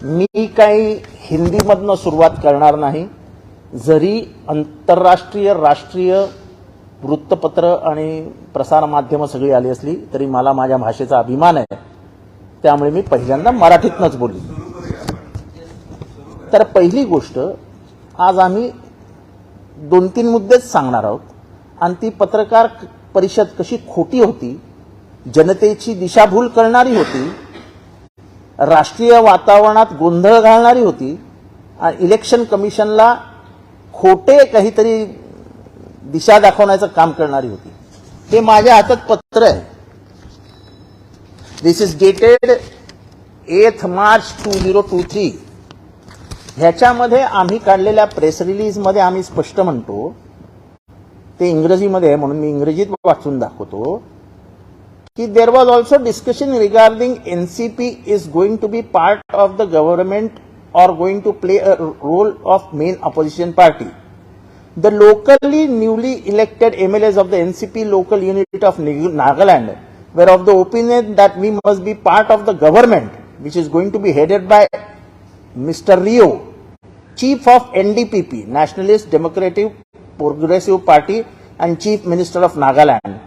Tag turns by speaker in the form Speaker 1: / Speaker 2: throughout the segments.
Speaker 1: मी काही हिंदीमधनं सुरुवात करणार नाही. जरी आंतरराष्ट्रीय राष्ट्रीय वृत्तपत्र आणि प्रसार माध्यमं सगळी आली असली तरी मला माझ्या भाषेचा अभिमान आहे. त्यामुळे मी पहिल्यांदा मराठीतनंच बोललो. तर पहिली गोष्ट, आज आम्ही 2-3 मुद्देच सांगणार आहोत आणि ती पत्रकार परिषद कशी खोटी होती, जनतेची दिशाभूल करणारी होती, राष्ट्रीय वातावरणात गोंधळ घालणारी होती आणि इलेक्शन कमिशनला खोटे काहीतरी दिशा दाखवण्याचं काम करणारी होती. हे माझ्या हातात पत्र आहे. दिस इज डेटेड 8 मार्च 2023. ह्याच्यामध्ये आम्ही काढलेल्या प्रेस रिलीजमध्ये आम्ही स्पष्ट म्हणतो, ते इंग्रजीमध्ये आहे म्हणून मी इंग्रजीत वाचून दाखवतो की there was also discussion regarding NCP is going to be part of the government or going to play a role of main opposition party. The locally newly elected MLAs of the NCP local unit of Nagaland were of the opinion that we must be part of the government, which is going to be headed by Mr. Rio, Chief of NDPP, Nationalist Democratic Progressive Party and Chief Minister of Nagaland,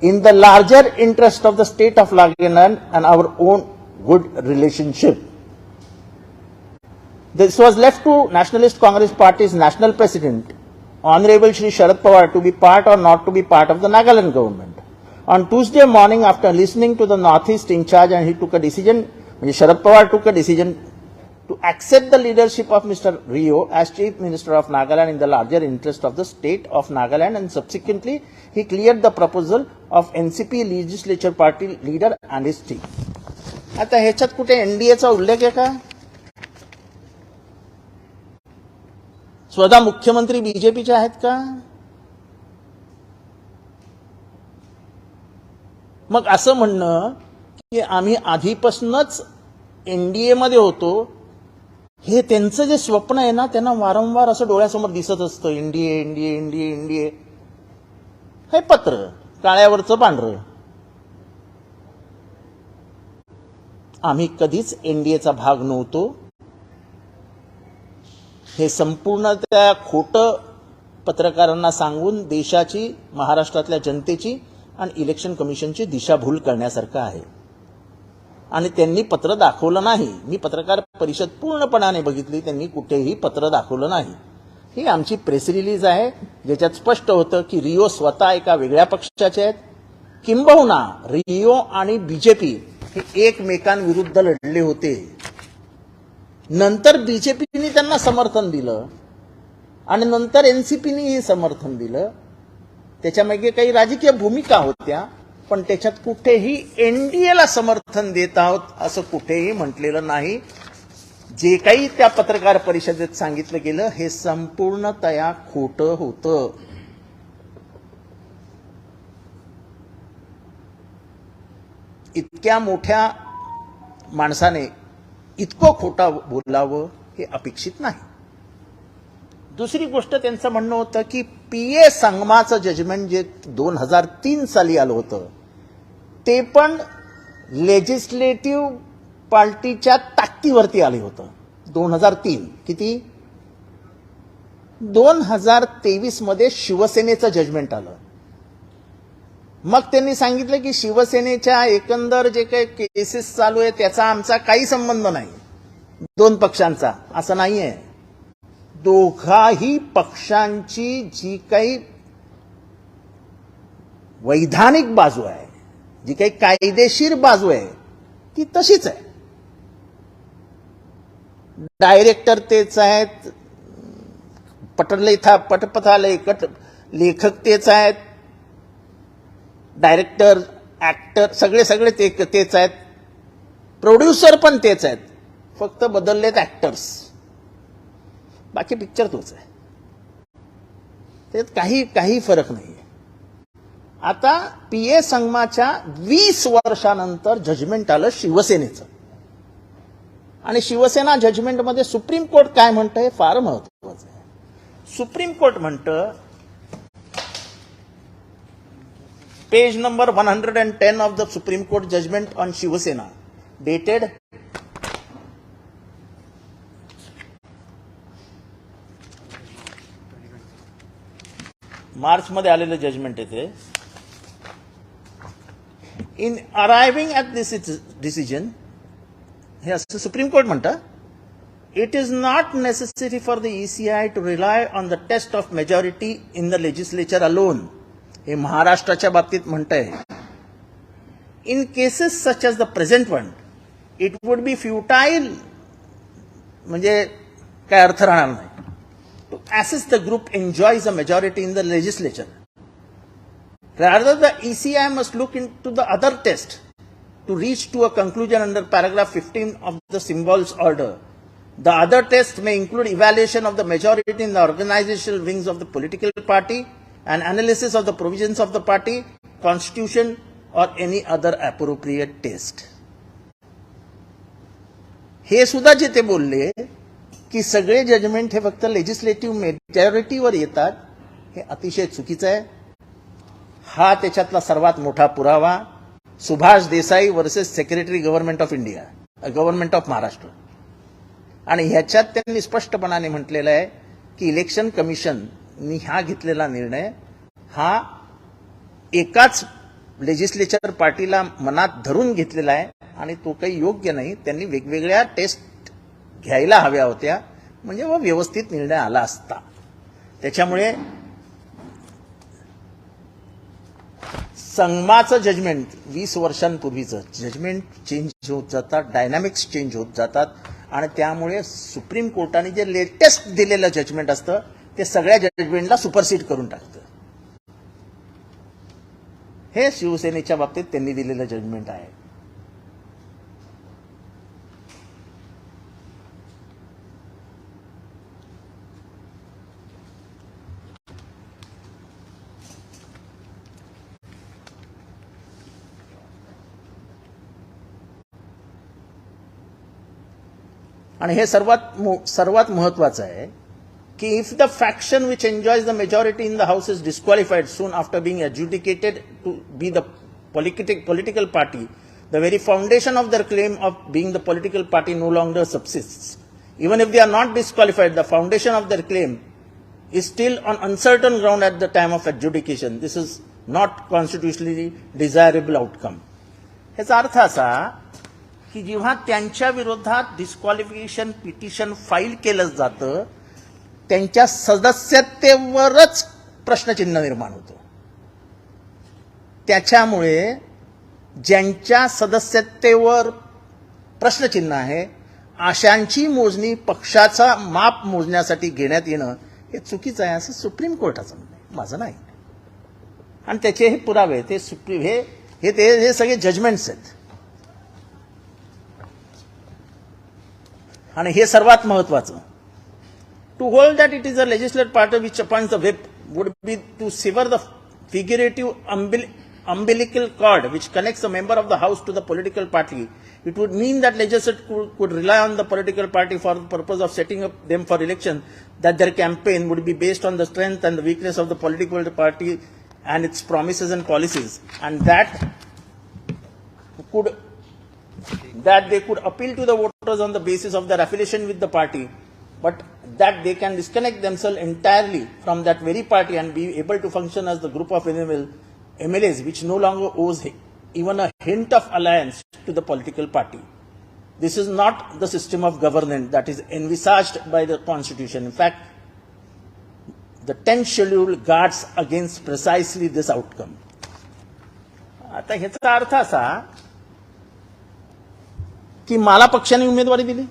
Speaker 1: in the larger interest of the state of Nagaland and our own good relationship. This was left to Nationalist Congress Party's National President, Honorable Shri Sharad Pawar, to be part or not to be part of the Nagaland government. On Tuesday morning, after listening to the Northeast in charge, and he took a decision, Sharad Pawar took a decision to accept the leadership of Mr. Rio as Chief Minister of Nagaland in the larger interest of the state of Nagaland, and subsequently he cleared the proposal of NCP legislature party leader and his team. आता ह्याच्यात कुठे एनडीएचा उल्लेख आहे का? स्वतः मुख्यमंत्री बीजेपीचे आहेत का? मग असं म्हणणं की आम्ही आधीपासूनच एनडीए मध्ये होतो, हे त्यांचं जे स्वप्न आहे ना, त्यांना वारंवार असं डोळ्यासमोर दिसत असतं. NDA NDA NDA NDA. हे पत्र काळ्यावरचं पांढरं. आम्ही कधीच एनडीएचा भाग नव्हतो. हे संपूर्ण त्या खोटं पत्रकारांना सांगून देशाची, महाराष्ट्रातल्या जनतेची आणि इलेक्शन कमिशनची दिशाभूल करण्यासारखं आहे. आणि त्यांनी पत्र दाखवलं नाही. मी पत्रकार परिषद पूर्णपणाने बघितली, त्यांनी कुठेही पत्र दाखवलं नाही. ही आमची प्रेस रिलीज आहे, ज्याच्यात स्पष्ट होतं की रिओ स्वतः एका वेगळ्या पक्षाचे आहेत. किंबहुना रिओ आणि बीजेपी हे एकमेकांविरुद्ध लढले होते. नंतर बीजेपीने त्यांना समर्थन दिलं आणि नंतर एनसीपीनेही समर्थन दिलं. त्याच्यामागे काही राजकीय भूमिका होत्या, पण त्याच्यात कुठेही एनडीएला समर्थन देत आहोत असं कुठेही म्हटलेलं नाही. जे काही त्या पत्रकार परिषदेत सांगितलं गेलं हे संपूर्णतया खोटं होतं. इतक्या मोठ्या माणसाने इतकं खोटं बोलावं हे अपेक्षित नाही. दुसरी गोष्ट, त्यांचं म्हणणं होतं की पीए संगमाचं जजमेंट जे 2003 साली आलं होतं, ते पण लेजिस्लेटिव्ह पार्टीच्या ताकदीवरती आले होतं. 2003 किती? 2023 मध्ये शिवसेनेचं जजमेंट आलं. मग त्यांनी सांगितलं की शिवसेनेच्या एकंदर जे काही केसेस चालू आहे त्याचा आमचा काही संबंध नाही, दोन पक्षांचा. असं नाहीये. दोघाही पक्षांची जी काही वैधानिक बाजू आहे, जी काही कायदेशीर बाजू आहे, ती तशीच आहे. डायरेक्टर तेच आहेत, पटपथालेखक लेखक तेच आहेत, डायरेक्टर ऍक्टर सगळे तेच आहेत, प्रोड्युसर पण तेच आहेत, फक्त बदललेत ऍक्टर्स. बाकी पिक्चर तोच आहे. त्यात काही फरक नाही. आता पीए संगमाच्या 20 वर्षानंतर जजमेंट आलं शिवसेनेचं, आणि शिवसेना जजमेंटमध्ये सुप्रीम कोर्ट काय म्हणतं हे फार महत्वाचं आहे. सुप्रीम कोर्ट म्हणतं, page number 110 of the Supreme Court judgment on Shiva Sena, dated मार्चमध्ये आलेलं जजमेंट आहे ते. In arriving at this decision, हे असं सुप्रीम कोर्ट म्हणतं, it is not necessary for the ECI to rely on the test of majority in the legislature alone. हे महाराष्ट्राच्या बाबतीत म्हणतंय. In cases such as the present one, it would be futile, म्हणजे काय अर्थ राहणार नाही, to assess the group enjoys a majority in the legislature. Rather, the ECI must look into the other test to reach to a conclusion under paragraph 15 of the Symbols Order. The other test may include evaluation of the majority in the organizational wings of the political party and analysis of the provisions of the party, constitution or any other appropriate test. हे सुद्धा जे ते बोलले की सगळे judgement हे फक्त legislative मेजॉरिटीवर येतात, हे अतिशय चुकीचं आहे. हा त्याच्यातला सर्वात मोठा पुरावा Subhash Desai versus secretary government of India, government of Maharashtra. आणि ह्याच्यात त्यांनी स्पष्टपणाने म्हटलेलं आहे की इलेक्शन कमिशननी हा घेतलेला निर्णय हा एकाच लेजिस्लेचर पार्टीला मनात धरून घेतलेला आहे आणि तो काही योग्य नाही. त्यांनी वेगवेगळ्या टेस्ट घ्यायला हव्या होत्या, म्हणजे व व्यवस्थित निर्णय आला असता. त्याच्यामुळे संगमाचं जजमेंट 20 वर्षांपूर्वीचं जजमेंट चेंज होत जातात, डायनामिक्स चेंज होत जातात आणि त्यामुळे सुप्रीम कोर्टाने जे लेटेस्ट दिलेलं जजमेंट असतं ते सगळ्या जजमेंटला सुपरसीड करून टाकतं. हे शिवसेनेच्या बाबतीत त्यांनी दिलेलं जजमेंट आहे. आणि हे सर्वात महत्वाचं आहे की if the faction which enjoys the majority in the house is disqualified soon after being adjudicated to be the political party, the very foundation of their claim of being the political party no longer subsists. Even if they are not disqualified, the foundation of their claim is still on uncertain ground at the time of adjudication. This is not constitutionally desirable outcome. ह्याचा अर्थ असा की जेव्हा त्यांच्या विरोधात disqualification petition file केलं जातं त्यांच्या सदस्यतेवरच प्रश्नचिन्ह निर्माण होतं. त्याच्यामुळे ज्यांच्या सदस्यतेवर प्रश्नचिन्ह आहे अशांची मोजणी पक्षाचा माप मोजण्यासाठी घेण्यात येणं हे चुकीचं आहे असं सुप्रीम कोर्टाचं म्हणणं आहे, माझं नाही. आणि त्याचे हे पुरावे ते हे सगळे जजमेंट्स आहेत. आणि हे सर्वात महत्वाचं, to hold that it is a legislative party which appoints the whip would be to sever the figurative umbilical cord which connects a member of the house to the political party. It would mean that legislature could rely on the political party for the purpose of setting up them for election, that their campaign would be based on the strength and the weakness of the political party and its promises and policies, and that they could appeal to the voters on the basis of their affiliation with the party, but that they can disconnect themselves entirely from that very party and be able to function as the group of MLAs which no longer owes even a hint of alliance to the political party. This is not the system of governance that is envisaged by the Constitution. In fact, the 10th schedule guards against precisely this outcome. आता ह्याचा अर्थ असा की मला पक्षाने उमेदवारी दिली,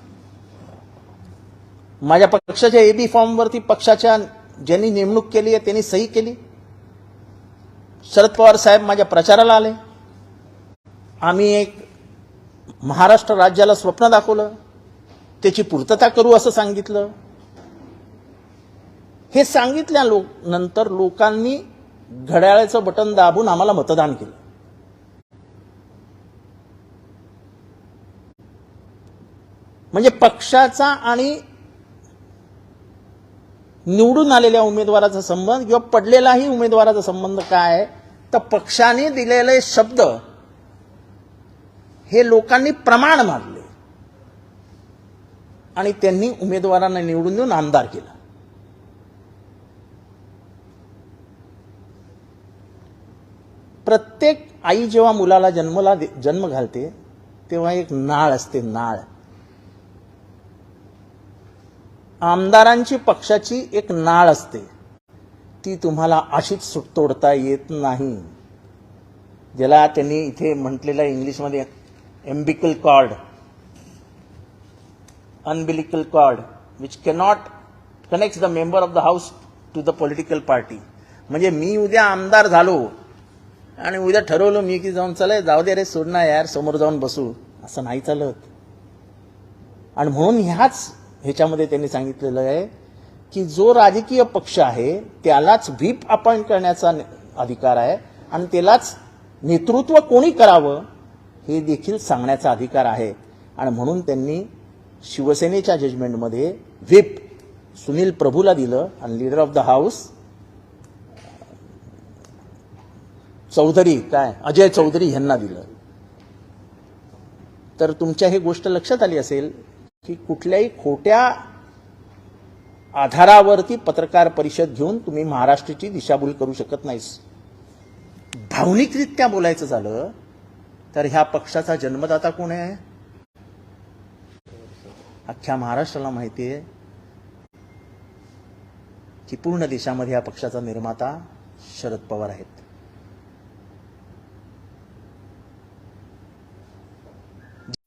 Speaker 1: माझ्या पक्षाच्या एबी फॉर्मवरती पक्षाच्या ज्यांनी नेमणूक केली आहे त्यांनी सही केली, शरद पवार साहेब माझ्या प्रचाराला आले, आम्ही एक महाराष्ट्र राज्याला स्वप्न दाखवलं, त्याची पूर्तता करू असं सांगितलं. हे सांगितल्या नंतर लोकांनी घड्याळाचं बटन दाबून आम्हाला मतदान केलं. म्हणजे पक्षाचा आणि निवडून आलेल्या उमेदवाराचा संबंध किंवा पडलेलाही उमेदवाराचा संबंध काय आहे, तर पक्षाने दिलेले शब्द हे लोकांनी प्रमाण मानले आणि त्यांनी उमेदवारांना निवडून देऊन आमदार केलं. प्रत्येक आई जेव्हा मुलाला जन्म घालते तेव्हा एक नाळ असते, नाळ. आमदारांची पक्षाची एक नाळ असते, ती तुम्हाला अशीच तोडता येत नाही. ज्याला त्यांनी इथे म्हटलेलं इंग्लिशमध्ये umbilical cord, umbilical cord which cannot connect the member of the house to the political party. म्हणजे मी उद्या आमदार झालो आणि उद्या ठरवलं मी की जाऊन चला जाऊ दे रे सोड ना यार, समोर जाऊन बसू, असं नाही चालत. आणि म्हणून ह्याच्यामध्ये त्यांनी सांगितलेलं आहे की जो राजकीय पक्ष आहे त्यालाच व्हीप अपॉइंट करण्याचा अधिकार आहे आणि त्यालाच नेतृत्व कोणी करावं हे देखील सांगण्याचा अधिकार आहे. आणि म्हणून त्यांनी शिवसेनेच्या जजमेंटमध्ये व्हीप सुनील प्रभूला दिलं आणि leader of the house Chaudhary Ajay Chaudhary यांना दिलं. तर तुमच्या ही गोष्ट लक्षात आली असेल की कुठल्याही खोट्या आधारावरती पत्रकार परिषद घेऊन तुम्ही महाराष्ट्राची दिशाभूल करू शकत नाहीस. भावनिकरित्या बोलायचं झालं तर ह्या पक्षाचा जन्मदाता कोण आहे? अख्ख्या महाराष्ट्राला माहिती आहे की पूर्ण देशामध्ये या पक्षाचा निर्माता शरद पवार आहेत.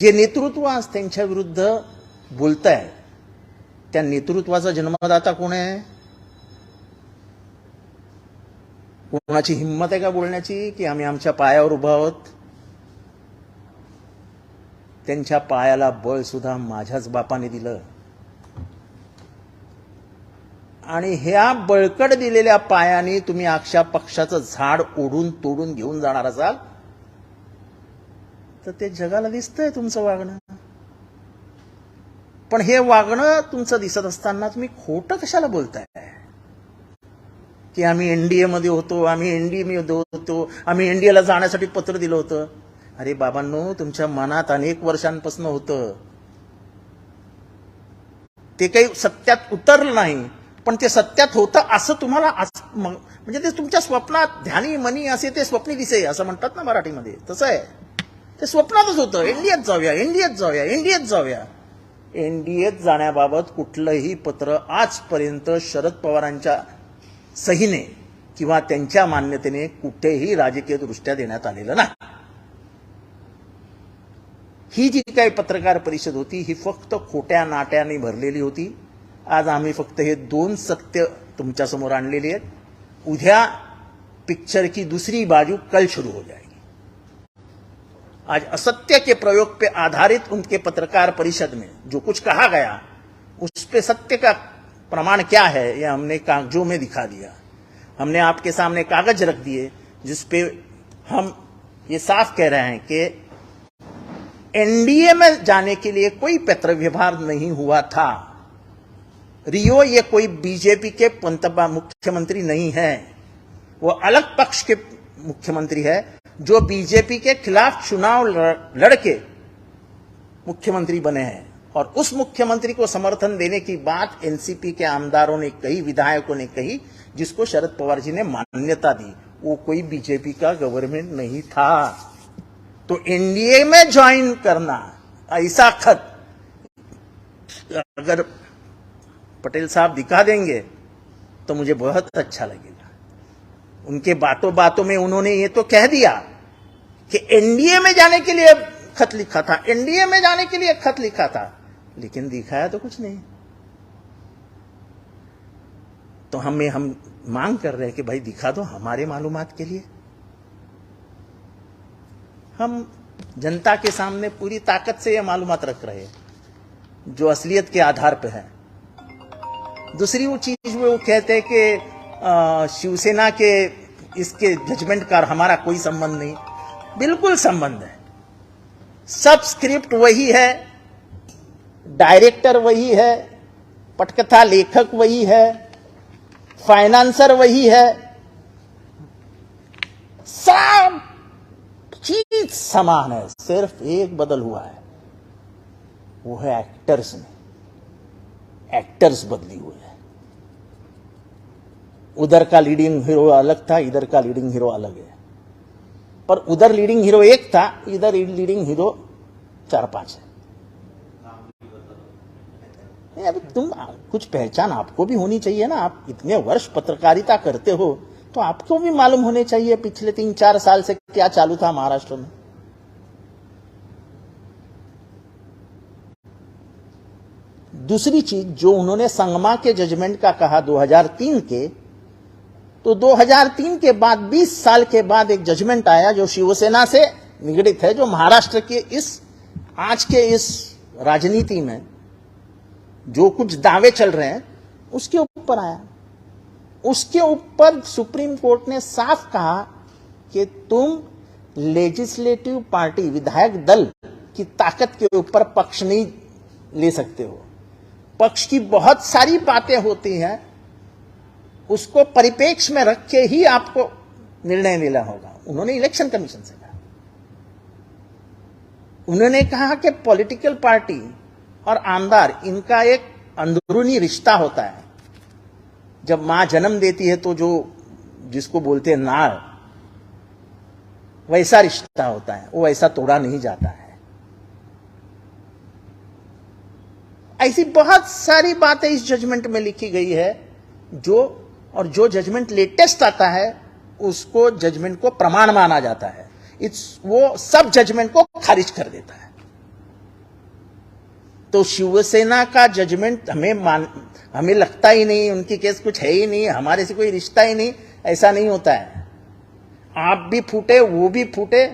Speaker 1: जे नेतृत्व आज त्यांच्या विरुद्ध बोलताय त्या नेतृत्वाचा जन्मदाता कोण आहे? कोणाची हिंमत आहे का बोलण्याची की आम्ही आमच्या पायावर उभा आहोत? त्यांच्या पायाला बळ सुद्धा माझ्याच बापाने दिलं. आणि ह्या बळकट दिलेल्या पायाने तुम्ही अख्ख्या पक्षाचं झाड ओढून तोडून घेऊन जाणार असाल तर ते जगाला दिसतंय तुमचं वागणं. पण हे वागणं तुमचं दिसत असताना तुम्ही खोटं कशाला बोलताय की आम्ही एनडीए मध्ये होतो, आम्ही एनडीएला जाण्यासाठी पत्र दिलं होतं. अरे बाबांनो, तुमच्या मनात अनेक वर्षांपासून होतं, ते काही सत्यात उतरलं नाही, पण ते सत्यात होतं असं तुम्हाला म्हणजे ते तुमच्या स्वप्नात ध्यानी मनी असे ते स्वप्नी दिसे असं म्हणतात ना मराठीमध्ये, तसं आहे. ते स्वप्नातच होतं, एनडीएत जाऊया, एनडीएत जाऊया, एनडीएत जाऊया. एनडीएत जाण्याबाबत कुठलंही पत्र आजपर्यंत शरद पवारांच्या सहीने किंवा त्यांच्या मान्यतेने कुठेही राजकीय दृष्ट्या देण्यात आलेलं नाही. ही जी काही पत्रकार परिषद होती ही फक्त खोट्या नाट्याने भरलेली होती. आज आम्ही फक्त हे 2 सत्य तुमच्या समोर आणलेली आहेत. उद्या पिक्चर की दूसरी बाजू कल शुरू हो जाएगी. आज असत्य के प्रयोग पे आधारित उनके पत्रकार परिषद में जो कुछ कहा गया उस पे सत्य का प्रमाण क्या है यह हमने कागजों में दिखा दिया. हमने आपके सामने कागज रख दिए जिसपे हम ये साफ कह रहे हैं कि एनडीए में जाने के लिए कोई पत्र व्यवहार नहीं हुआ था. रियो ये कोई बीजेपी के मुख्यमंत्री नहीं है, वो अलग पक्ष के मुख्यमंत्री है जो बीजेपी के खिलाफ चुनाव लड़के मुख्यमंत्री बने हैं. और उस मुख्यमंत्री को समर्थन देने की बात एनसीपी के आमदारों ने कही, विधायकों ने कही, जिसको शरद पवार जी ने मान्यता दी. वो कोई बीजेपी का गवर्नमेंट नहीं था. तो एनडीए में ज्वाइन करना ऐसा खत अगर पटेल साहब दिखा देंगे तो मुझे बहुत अच्छा लगेगा. उनके बातों बातों में उन्होंने ये तो कह दिया कि एनडीए में जाने के लिए खत लिखा था, एनडीए में जाने के लिए खत लिखा था, लेकिन दिखाया तो कुछ नहीं. तो हम मांग कर रहे हैं कि भाई दिखा दो हमारे मालूमात के लिए. हम जनता के सामने पूरी ताकत से ये मालूमात रख रहे हैं जो असलियत के आधार पर है. दूसरी वो चीज वो कहते हैं कि शिवसेना के इसके जजमेंट का हमारा कोई संबंध नहीं. बिल्कुल संबंध है. सब स्क्रिप्ट वही है, डायरेक्टर वही है, पटकथा लेखक वही है, फाइनेंसर वही है, सब चीज समान है. सिर्फ एक बदल हुआ है, वो है एक्टर्स में. एक्टर्स बदली हुई है. उधर का लीडिंग हीरो अलग था, इधर का लीडिंग हीरो अलग है. पर उधर लीडिंग हीरो एक था, इधर लीडिंग हीरो 4-5 है। अभी तुम कुछ पहचान आपको भी होनी चाहिए ना। आप इतने वर्ष पत्रकारिता करते हो तो आपको भी मालूम होने चाहिए पिछले 3-4 साल से क्या चालू था महाराष्ट्र में। दूसरी चीज जो उन्होंने संगमा के जजमेंट का कहा 2003 के, तो 2003 के बाद 20 साल के बाद एक जजमेंट आया जो शिवसेना से निगडित है, जो महाराष्ट्र के आज के इस राजनीति में जो कुछ दावे चल रहे हैं उसके ऊपर आया। उसके ऊपर सुप्रीम कोर्ट ने साफ कहा कि तुम लेजिस्लेटिव पार्टी, विधायक दल की ताकत के ऊपर पक्ष नहीं ले सकते हो। पक्ष की बहुत सारी बातें होती हैं, उसको परिप्रेक्ष्य में रख के ही आपको निर्णय लेना होगा। उन्होंने इलेक्शन कमीशन से कहा, उन्होंने कहा कि पॉलिटिकल पार्टी और आमदार इनका एक अंदरूनी रिश्ता होता है। जब मां जन्म देती है तो जो जिसको बोलते हैं नाड़, वैसा रिश्ता होता है, वो ऐसा तोड़ा नहीं जाता है। ऐसी बहुत सारी बातें इस जजमेंट में लिखी गई है जो जजमेंट लेटेस्ट आता है उसको जजमेंट को प्रमाण माना जाता है। वो सब जजमेंट को खारिज कर देता है। तो शिवसेना का जजमेंट हमें लगता ही नहीं, उनकी केस कुछ है ही नहीं, हमारे से कोई रिश्ता ही नहीं, ऐसा नहीं होता है। आप भी फूटे, वो भी फूटे,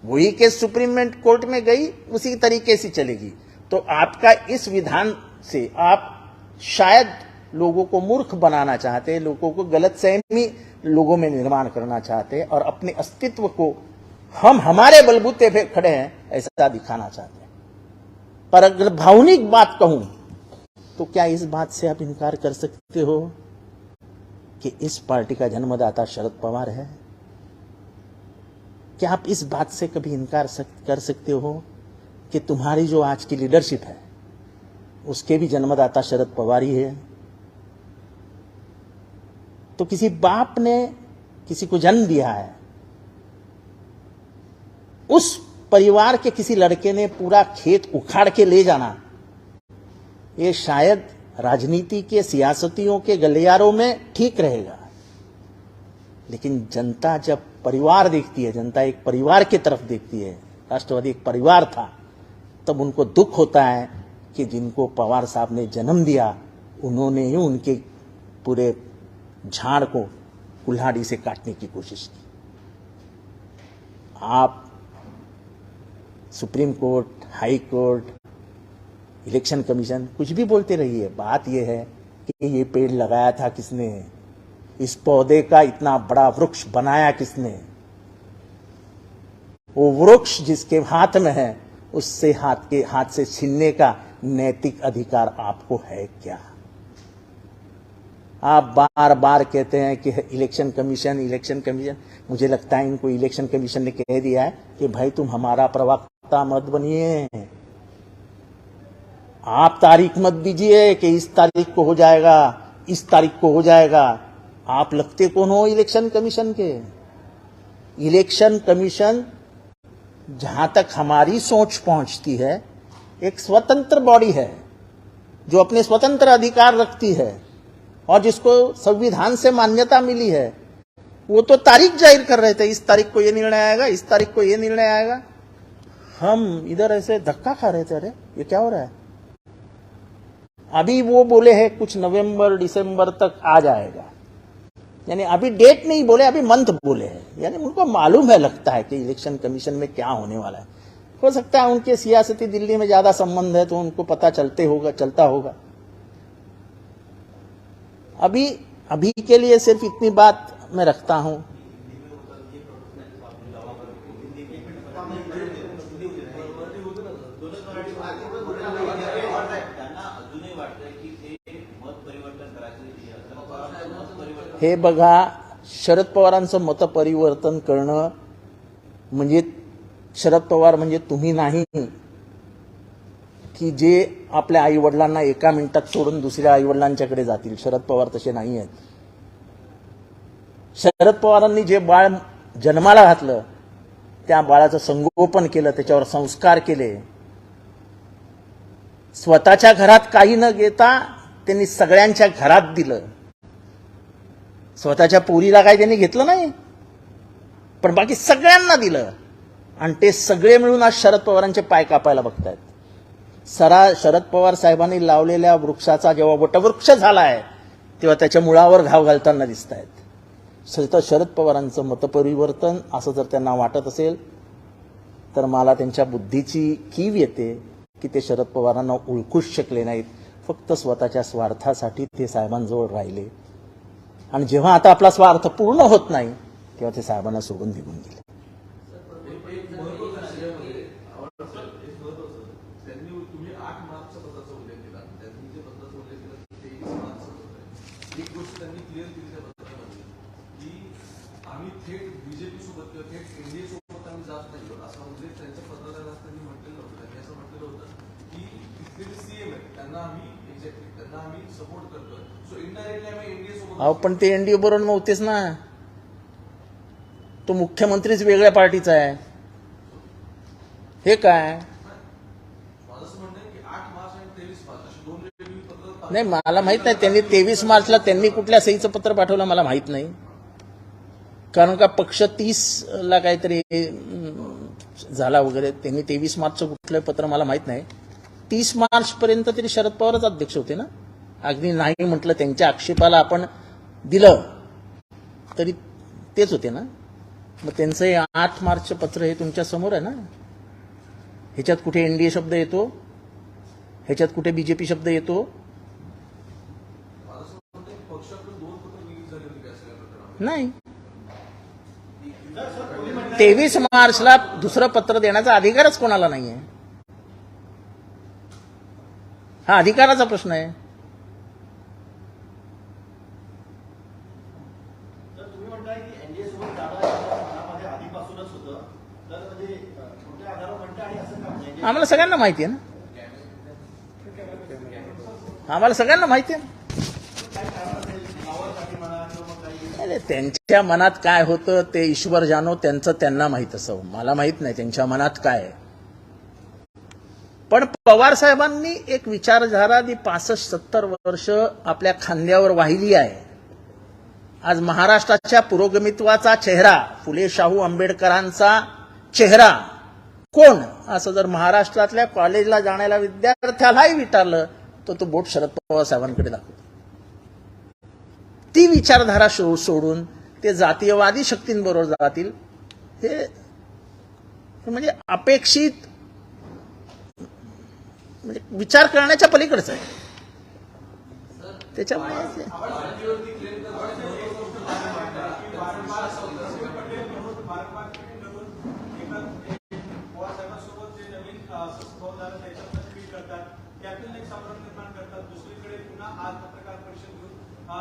Speaker 1: वही केस सुप्रीम कोर्ट में गई, उसी तरीके से चलेगी। तो आपका इस विधान से आप शायद लोगों को मूर्ख बनाना चाहते हैं, लोगों को गलतफहमी लोगों में निर्माण करना चाहते हैं और अपने अस्तित्व को हम हमारे बलबूते पे खड़े हैं ऐसा दिखाना चाहते हैं। पर अगर भावनिक बात कहूं तो क्या इस बात से आप इनकार कर सकते हो कि इस पार्टी का जन्मदाता शरद पवार है? क्या आप इस बात से कभी इनकार कर सकते हो कि तुम्हारी जो आज की लीडरशिप है उसके भी जन्मदाता शरद पवार ही है? तो किसी बाप ने किसी को जन्म दिया है, उस परिवार के किसी लड़के ने पूरा खेत उखाड़ के ले जाना, ये शायद राजनीति के सियासतियों के गलियारों में ठीक रहेगा, लेकिन जनता जब परिवार देखती है, जनता एक परिवार की तरफ देखती है, राष्ट्रवादी एक परिवार था, तब उनको दुख होता है कि जिनको पवार साहब ने जन्म दिया उन्होंने ही उनके पूरे झाड़ को कुल्हाड़ी से काटने की कोशिश की। आप सुप्रीम कोर्ट, हाई कोर्ट, इलेक्शन कमीशन कुछ भी बोलते रहिए, बात यह है कि ये पेड़ लगाया था किसने, इस पौधे का इतना बड़ा वृक्ष बनाया किसने? वो वृक्ष जिसके हाथ में है उससे हाथ से छीनने का नैतिक अधिकार आपको है क्या? आप बार बार कहते हैं कि इलेक्शन कमीशन। मुझे लगता है इनको इलेक्शन कमीशन ने कह दिया है कि भाई तुम हमारा प्रवक्ता मत बनिए, आप तारीख मत दीजिए कि इस तारीख को हो जाएगा, इस तारीख को हो जाएगा। आप लगते कौन हो इलेक्शन कमीशन के? इलेक्शन कमीशन जहां तक हमारी सोच पहुंचती है एक स्वतंत्र बॉडी है जो अपने स्वतंत्र अधिकार रखती है और जिसको संविधान से मान्यता मिली है। वो तो तारीख जाहिर कर रहे थे, इस तारीख को ये निर्णय आएगा, इस तारीख को ये निर्णय आएगा। हम इधर ऐसे धक्का खा रहे थे, अरे ये क्या हो रहा है? अभी वो बोले हैं कुछ नवंबर दिसंबर तक आ जाएगा, यानी अभी डेट नहीं बोले, अभी मंथ बोले हैं, यानी उनको मालूम है, लगता है कि इलेक्शन कमीशन में क्या होने वाला है। हो सकता है उनके सियासती दिल्ली में ज्यादा संबंध है तो उनको पता चलता होगा। अभी के लिए सिर्फ इतनी बात मैं रखता हूं। हे बघा, शरद पवारांचं मत परिवर्तन करणं म्हणजे शरद पवार म्हणजे तुम्ही नाही की जे आपल्या आई वडिलांना एका मिनिटात सोडून दुसऱ्या आई वडिलांच्याकडे जातील। शरद पवार तसे नाही आहेत। शरद पवारांनी जे बाळ जन्माला घातलं, त्या बाळाचं संगोपन केलं, त्याच्यावर संस्कार केले. स्वतःच्या घरात काही न घेता त्यांनी सगळ्यांच्या घरात दिलं. स्वतःच्या पोरीला काही त्यांनी घेतलं नाही, पण बाकी सगळ्यांना दिलं. आणि ते सगळे मिळून आज शरद पवारांचे पाय कापायला बघतायत. शरद पवार साहेबांनी लावलेल्या वृक्षाचा जेव्हा वटवृक्ष झालाय तेव्हा त्याच्या मुळावर घाव घालताना दिसत आहेत. शरद पवारांचं मतपरिवर्तन असं जर त्यांना वाटत असेल तर मला त्यांच्या बुद्धीची कीव येते की ते शरद पवारांना ओळखूच शकले नाहीत. फक्त स्वतःच्या स्वार्थासाठी ते साहेबांजवळ राहिले. आणि जेव्हा आता आपला स्वार्थ पूर्ण होत नाही तेव्हा ते साहेबांना सोडून निघून गेले.
Speaker 2: तुम्ही 8 मार्चच्या पत्राचा उल्लेख केला. त्यांनी जे पत्राचा उल्लेख केला 23 मार्चचा पत्र आहे. एक गोष्ट त्यांनी क्लिअर केली त्या पत्रामध्ये की आम्ही थेट बीजेपी सोबत किंवा थेट एनडीए सोबत आम्ही जात नाही असं उल्लेख त्यांच्या पत्राला त्यांनी म्हटलेलं होतं. त्यांनी असं म्हटलेलं होतं की तिथले जे सीएम आहेत त्यांना आम्ही एक्झॅक्टली त्यांना आम्ही सपोर्ट करतोय. सो इनडायरेक्टली आम्ही एनडीए सोबत.
Speaker 1: पण ते एनडीए बरोबर नव्हतेच ना. तो मुख्यमंत्रीच वेगळ्या पार्टीचा आहे. हे काय नाही मला माहित नाही. त्यांनी 23 मार्चला त्यांनी कुठल्या सहीचं पत्र पाठवलं मला माहित नाही. कारण का पक्ष 30ला काहीतरी झाला वगैरे. त्यांनी 23 मार्चचं कुठलं पत्र मला माहित नाही. 30 मार्च पर्यंत तरी शरद पवारच अध्यक्ष होते ना. अगदी नाही म्हटलं त्यांच्या आक्षेपाला आपण दिलं तरी तेच होते ना. मग त्यांचं हे 8 मार्चचं पत्र हे तुमच्या समोर आहे ना. ह्याच्यात कुठे एनडीए शब्द येतो, ह्याच्यात कुठे बीजेपी शब्द येतो नाही. 23 मार्चला दुसरं पत्र देण्याचा अधिकारच कोणाला नाहीये. हा अधिकाराचा प्रश्न आहे. आम्हाला सगळ्यांना माहिती आहे ना. आम्हाला सगळ्यांना माहिती आहे ना. त्यांच्या मनात काय होतं ते ईश्वर जानो. त्यांचं त्यांना माहित असावं. मला माहित नाही त्यांच्या मनात काय आहे. पण पवार साहेबांनी एक विचारधारा 65-70 वर्ष आपल्या खांद्यावर वाहिली आहे. आज महाराष्ट्राच्या पुरोगमित्वाचा चेहरा, फुले शाहू आंबेडकरांचा चेहरा कोण असं जर महाराष्ट्रातल्या कॉलेजला जाणाऱ्या विद्यार्थ्यालाही विचारलं तर तो बोट शरद पवार साहेबांकडे दाखवतो. ती विचारधारा सोडून ते जातीयवादी शक्तींबरोबर जातील हे म्हणजे अपेक्षित म्हणजे विचार करण्याच्या पलीकडचं आहे. त्याच्यामुळे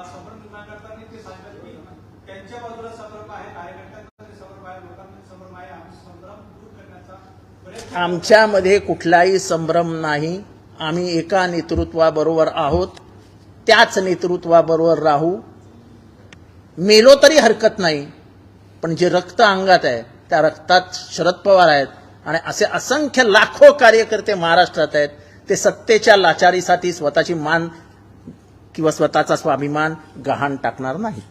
Speaker 3: संभ्रम निर्माण करताना ते सांगतात की त्यांच्या बाजूला संभ्रम आहे, कार्यकर्त्यांमध्ये संभ्रम आहे, लोकांमध्ये संभ्रम आहे. आम्ही संभ्रम दूर करण्याचा प्रयत्न.
Speaker 1: आमच्यामध्ये कुठलाही संभ्रम नाही. आम्ही एका नेतृत्वाबरोबर आहोत. त्याच नेतृत्वाबरोबर राहू. मेलो तरी हरकत नाही. पण जे रक्त अंगात आहे त्या रक्तात शरद पवार आहेत. आणि असे असंख्य लाखो कार्यकर्ते महाराष्ट्रात आहेत. ते सत्तेच्या लाचारीसाठी स्वतःची मान किंवा स्वतःचा स्वाभिमान गहाण टाकणार नाहीत.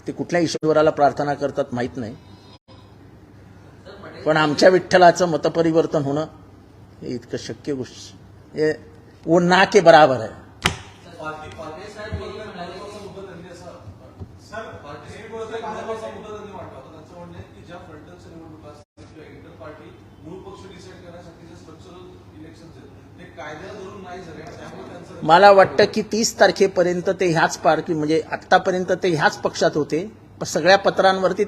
Speaker 1: ते कुठल्या ईश्वराला प्रार्थना करतात माहित नाही. पण आमच्या विठ्ठलाचं मतपरिवर्तन होणं हे इतकं शक्य गोष्ट हे वो ना के बराबर आहे. मला वाटतं की 30 तारखेपर्यंत ते ह्याच पार्टी म्हणजे आतापर्यंत ते ह्याच पक्षात होते. पण सगळ्या पत्रांवरती